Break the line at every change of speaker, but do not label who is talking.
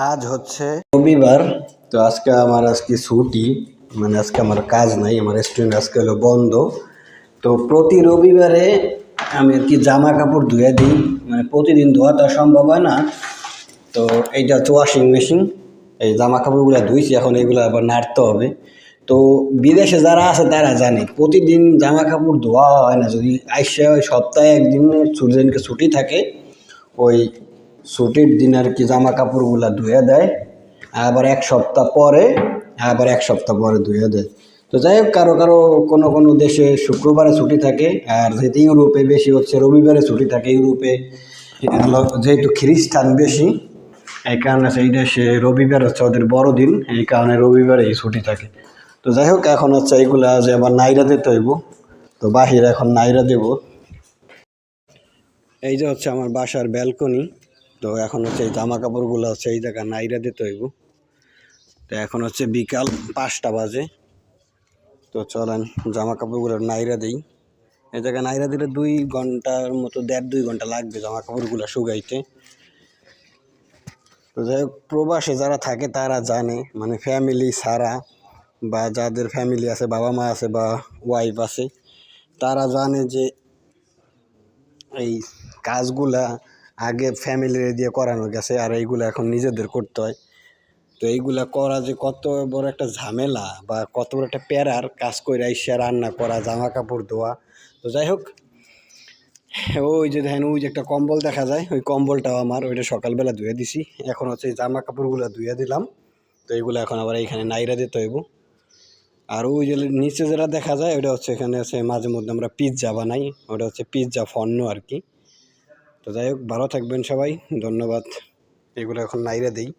আজ হচ্ছে রবিবার। তো আজকে ছুটি, মানে আজকে আমার কাজ নাই, আমার রেস্টুরেন্ট আজকে হলো বন্ধ। তো প্রতি রবিবারে আমি আর কি জামা কাপড় ধুয়ে দিই, মানে প্রতিদিন ধোয়া তো সম্ভব হয় না। তো এইটা হচ্ছে ওয়াশিং মেশিন, এই জামা কাপড়গুলো ধুইছি, এখন এইগুলো আবার নাড়তে হবে। তো বিদেশে যারা আছে তারা জানে প্রতিদিন জামা কাপড় ধোয়া হয় না, যদি আইসা ওই সপ্তাহে একদিন যেদিনকে ছুটি থাকে ওই ছুটির দিন আর কি জামা কাপড়গুলা ধুয়ে দেয়, আবার এক সপ্তাহ পরে ধুয়ে দেয়। তো যাই হোক, কারো কারো কোনো কোনো দেশে শুক্রবারে ছুটি থাকে, আর যেহেতু ইউরোপে বেশি হচ্ছে রবিবারে ছুটি থাকে। ইউরোপে যেহেতু খ্রিস্টান বেশি, এই কারণে সেই দেশে রবিবার হচ্ছে ওদের বড়দিন, এই কারণে রবিবারেই ছুটি থাকে। তো যাই হোক, এখন হচ্ছে এইগুলা যে আবার নাইরা দিতে হইব, তো বাহিরে এখন নাইরা দেব। এই যে হচ্ছে আমার বাসার ব্যালকনি। তো এখন হচ্ছে এই জামা কাপড়গুলো হচ্ছে এই জায়গায় নাইরা দিতে হইব। তো এখন হচ্ছে বিকাল 5টা বাজে। তো চলেন জামা কাপড়গুলো নাইরা দিই। এই জায়গায় নাইরা দিলে 2 ঘন্টার মতো, 1.5-2 ঘন্টা লাগবে জামা কাপড়গুলো শুকাইতে। তো যাই হোক, প্রবাসে যারা থাকে তারা জানে, মানে ফ্যামিলি ছাড়া বা যাদের ফ্যামিলি আছে, বাবা মা আছে বা ওয়াইফ আছে, তারা জানে যে এই কাজগুলা আগে ফ্যামিলি দিয়ে করানো গেছে, আর এইগুলো এখন নিজেদের করতে হয়। তো এইগুলা করা যে কত বড় একটা ঝামেলা বা কত বড় একটা প্যারার কাজ করে আইসা রান্না করা, জামা কাপড় ধোয়া। তো যাই হোক, ওই যে দেখেন ওই যে একটা কম্বল দেখা যায়, ওই কম্বলটাও আমার, ওইটা সকালবেলা ধুয়ে দিছি। এখন হচ্ছে এই জামা কাপড়গুলো ধুয়ে দিলাম। তো এইগুলো এখন আবার এইখানে নাইরা দিতে হইব। আর ওই যে নিচে যেটা দেখা যায় ওটা হচ্ছে, এখানে আছে মাঝে মধ্যে আমরা পিৎজা বানাই, ওটা হচ্ছে পিৎজা ফর্ন আর কি। তো যাই হোক, ভালো থাকবেন সবাই, ধন্যবাদ। এগুলো এখন নাইরা দিই।